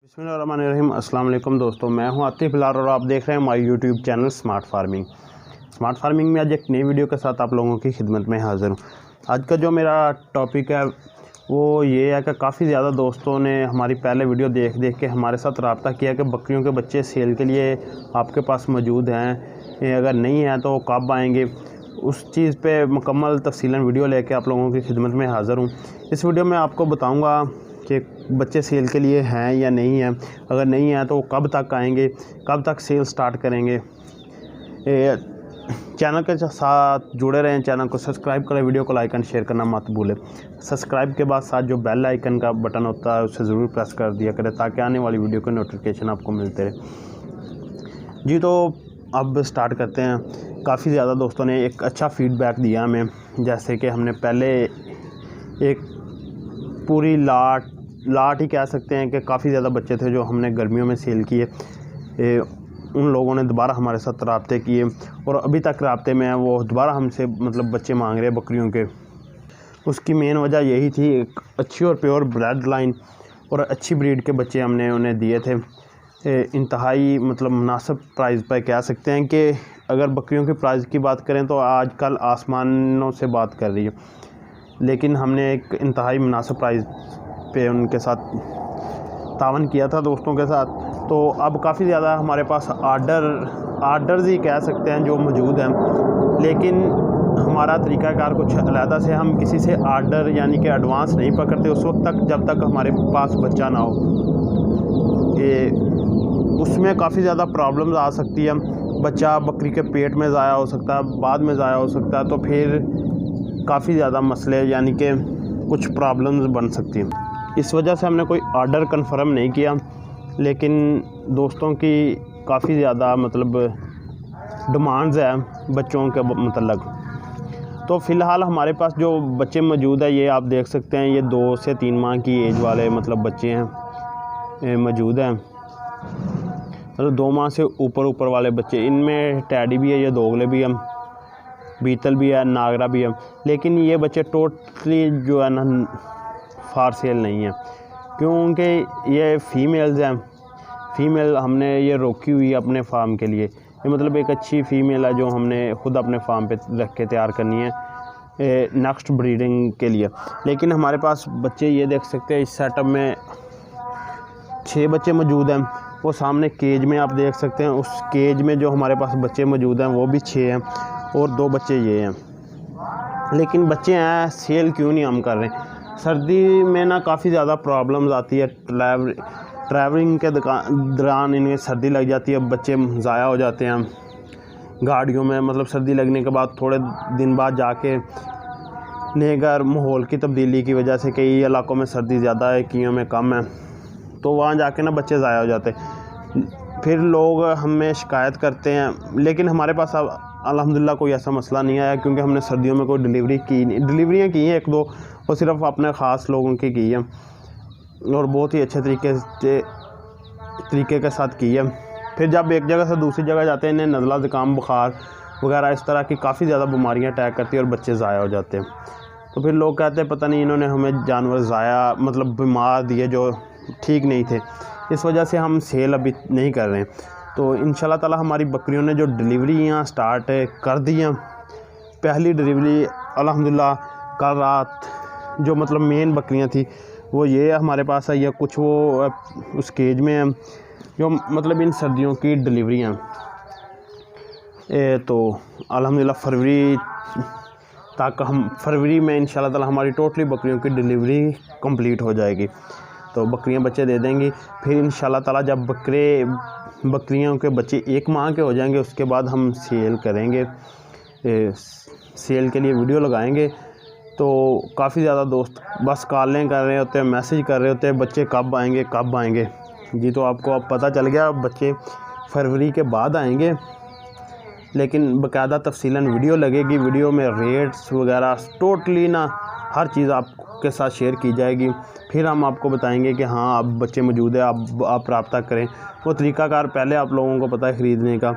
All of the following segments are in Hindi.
बिस्मिल्लाहिर्रहमानिर्रहीम। अस्सलाम वालेकुम दोस्तों, मैं हूं आतिफ बिलाल और आप देख रहे हैं हमारे यूट्यूब चैनल स्मार्ट फार्मिंग में आज एक नई वीडियो के साथ आप लोगों की खिदमत में हाज़िर हूं। आज का जो मेरा टॉपिक है वो ये है कि काफ़ी ज़्यादा दोस्तों ने हमारी पहले वीडियो देख के हमारे साथ रब्ता किया कि बकरियों के बच्चे सेल के लिए आपके पास मौजूद हैं, अगर नहीं हैं तो कब आएँगे। उस चीज़ पे मुकम्मल तफसीलन वीडियो लेके आप लोगों की खिदमत में हाज़िर हूँ। इस वीडियो में आपको बताऊँगा कि बच्चे सेल के लिए हैं या नहीं हैं, अगर नहीं हैं तो कब तक आएंगे, कब तक सेल स्टार्ट करेंगे। चैनल के साथ जुड़े रहें, चैनल को सब्सक्राइब करें, वीडियो को लाइक एंड शेयर करना मत भूलें। सब्सक्राइब के बाद साथ जो बेल आइकन का बटन होता है उसे ज़रूर प्रेस कर दिया करें ताकि आने वाली वीडियो के नोटिफिकेशन आपको मिलते रहे। जी तो अब स्टार्ट करते हैं। काफ़ी ज़्यादा दोस्तों ने एक अच्छा फीडबैक दिया हमें, जैसे कि हमने पहले एक पूरी लाट ही कह सकते हैं कि काफ़ी ज़्यादा बच्चे थे जो हमने गर्मियों में सेल किए। उन लोगों ने दोबारा हमारे साथ रब्ते किए और अभी तक रब्ते में हैं, वो दोबारा हमसे मतलब बच्चे मांग रहे हैं बकरियों के। उसकी मेन वजह यही थी, एक अच्छी और प्योर ब्लड लाइन और अच्छी ब्रीड के बच्चे हमने उन्हें दिए थे इंतहाई मतलब मुनासिब प्राइस पर। कह सकते हैं कि अगर बकरियों के प्राइस की बात करें तो आजकल आसमानों से बात कर रही है, लेकिन हमने एक इंतहाई मुनासिब प्राइस पे उनके साथ तावन किया था दोस्तों के साथ। तो अब काफ़ी ज़्यादा हमारे पास आर्डर्स ही कह सकते हैं जो मौजूद हैं, लेकिन हमारा तरीक़ाकार कुछ अलहदा से, हम किसी से आर्डर यानी कि एडवांस नहीं पकड़ते उस वक्त तक जब तक हमारे पास बच्चा ना हो। उसमें काफ़ी ज़्यादा प्रॉब्लम्स आ सकती है, बच्चा बकरी के पेट में ज़ाया हो सकता है, बाद में ज़ाया हो सकता है, तो फिर काफ़ी ज़्यादा मसले यानी कि कुछ प्रॉब्लम्स बन सकती हैं। इस वजह से हमने कोई आर्डर कंफर्म नहीं किया, लेकिन दोस्तों की काफ़ी ज़्यादा मतलब डिमांड्स है बच्चों के मतलब। तो फ़िलहाल हमारे पास जो बच्चे मौजूद है ये आप देख सकते हैं, ये 2 से 3 माह की एज वाले मतलब बच्चे हैं मौजूद हैं, मतलब 2 माह से ऊपर वाले बच्चे। इनमें टैडी भी है, ये दोगले भी हैं, बीतल भी है, नागरा भी है, लेकिन ये बच्चे टोटली जो है ना फार सेल नहीं है, क्योंकि ये फ़ीमेल्स हैं। फ़ीमेल हमने ये रोकी हुई है अपने फार्म के लिए, ये मतलब एक अच्छी फ़ीमेल है जो हमने ख़ुद अपने फार्म पे रख के तैयार करनी है नेक्स्ट ब्रीडिंग के लिए। लेकिन हमारे पास बच्चे ये देख सकते हैं, इस सेटअप में 6 बच्चे मौजूद हैं। वो सामने केज में आप देख सकते हैं, उस केज में जो हमारे पास बच्चे मौजूद हैं वो भी 6 हैं और 2 बच्चे ये हैं। लेकिन बच्चे हैं, सेल क्यों नहीं हम कर रहे हैं? सर्दी में ना काफ़ी ज़्यादा प्रॉब्लम्स आती है, ट्रैवलिंग के दौरान इनमें सर्दी लग जाती है, बच्चे ज़ाया हो जाते हैं गाड़ियों में। मतलब सर्दी लगने के बाद थोड़े दिन बाद जाके नेगर माहौल की तब्दीली की वजह से कई इलाकों में सर्दी ज़्यादा है, कईयों में कम है, तो वहाँ जाके ना बच्चे ज़ाया हो जाते हैं। फिर लोग हमें शिकायत करते हैं, लेकिन हमारे पास अब अल्हम्दुलिल्लाह कोई ऐसा मसला नहीं आया, क्योंकि हमने सर्दियों में कोई डिलीवरियाँ की हैं 1-2, वो सिर्फ अपने ख़ास लोगों की है और बहुत ही अच्छे तरीके के साथ की है। फिर जब एक जगह से दूसरी जगह जाते हैं, इन्हें नज़ला, ज़ुकाम, बुखार वगैरह इस तरह की काफ़ी ज़्यादा बीमारियाँ अटैक करती हैं और बच्चे ज़ाया हो जाते हैं। तो फिर लोग कहते हैं पता नहीं इन्होंने हमें जानवर ज़ाया मतलब बीमार दिए जो ठीक नहीं थे, इस वजह से हम सेल अभी नहीं कर रहे हैं। तो इंशाल्लाह ताला हमारी बकरियों ने जो डिलीवरियाँ स्टार्ट कर दी हैं, पहली डिलीवरी अल्हम्दुलिल्लाह कल रात जो मतलब मेन बकरियां थी वो ये हमारे पास आई है, कुछ वो उस केज में हैं जो मतलब इन सर्दियों की डिलीवरियाँ। तो अल्हम्दुलिल्लाह फरवरी में इंशाल्लाह ताला हमारी टोटली बकरियों की डिलीवरी कंप्लीट हो जाएगी, तो बकरियां बच्चे दे देंगी। फिर इंशाल्लाह ताला जब बकरियों के बच्चे 1 माह के हो जाएंगे उसके बाद हम सेल करेंगे, सेल के लिए वीडियो लगाएंगे। तो काफ़ी ज़्यादा दोस्त बस कॉलें कर रहे होते हैं, मैसेज कर रहे होते हैं बच्चे कब आएंगे। जी तो आपको अब पता चल गया, बच्चे फरवरी के बाद आएंगे, लेकिन बाकायदा तफसीलन वीडियो लगेगी। वीडियो में रेट्स वगैरह टोटली ना हर चीज़ आपके साथ शेयर की जाएगी। फिर हम आपको बताएंगे कि हाँ अब बच्चे मौजूद है, आप रब्ता करें। वो तरीक़ाकार पहले आप लोगों को पता है ख़रीदने का,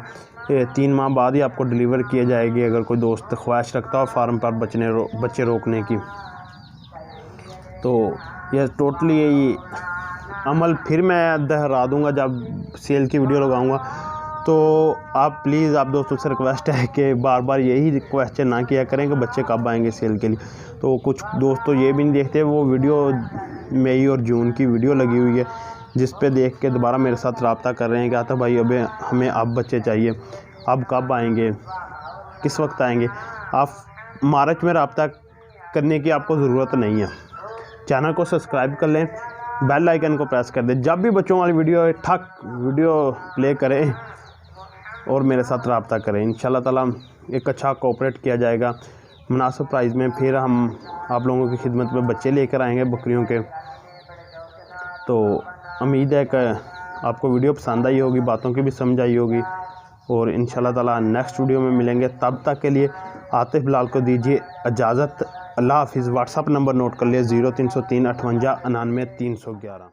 3 माह बाद ही आपको डिलीवर किए जाएगी अगर कोई दोस्त ख्वाहिश रखता हो फार्म पर बच्चे रोकने की। तो यह टोटली अमल फिर मैं दोहरा दूँगा जब सेल की वीडियो लगाऊँगा। तो आप प्लीज़, आप दोस्तों से रिक्वेस्ट है कि बार बार यही क्वेश्चन ना किया करें कि बच्चे कब आएंगे सेल के लिए। तो कुछ दोस्त तो ये भी नहीं देखते, वो वीडियो मई और जून की वीडियो लगी हुई है जिस पे देख के दोबारा मेरे साथ रब्ता कर रहे हैं कि आता भाई अबे हमें अब बच्चे चाहिए, अब कब आएंगे, किस वक्त आएंगे। आप मार्च में रब्ता करने की आपको ज़रूरत नहीं है। चैनल को सब्सक्राइब कर लें, बेल आइकन को प्रेस कर दें, जब भी बच्चों वाली वीडियो ठक वीडियो प्ले करें और मेरे साथ रब्ता करें। इंशाल्लाह ताला एक अच्छा कोऑपरेट किया जाएगा मुनासिब प्राइस में। फिर हम आप लोगों की खिदमत में बच्चे लेकर आएंगे बकरियों के। तो उम्मीद है कि आपको वीडियो पसंद आई होगी, बातों की भी समझ आई होगी, और इंशाल्लाह ताला नेक्स्ट वीडियो में मिलेंगे। तब तक के लिए आतिफ बिलाल को दीजिए इजाज़त। अल्लाह हाफिज़। व्हाट्सअप नंबर नोट कर लिए 0303 58 99 311।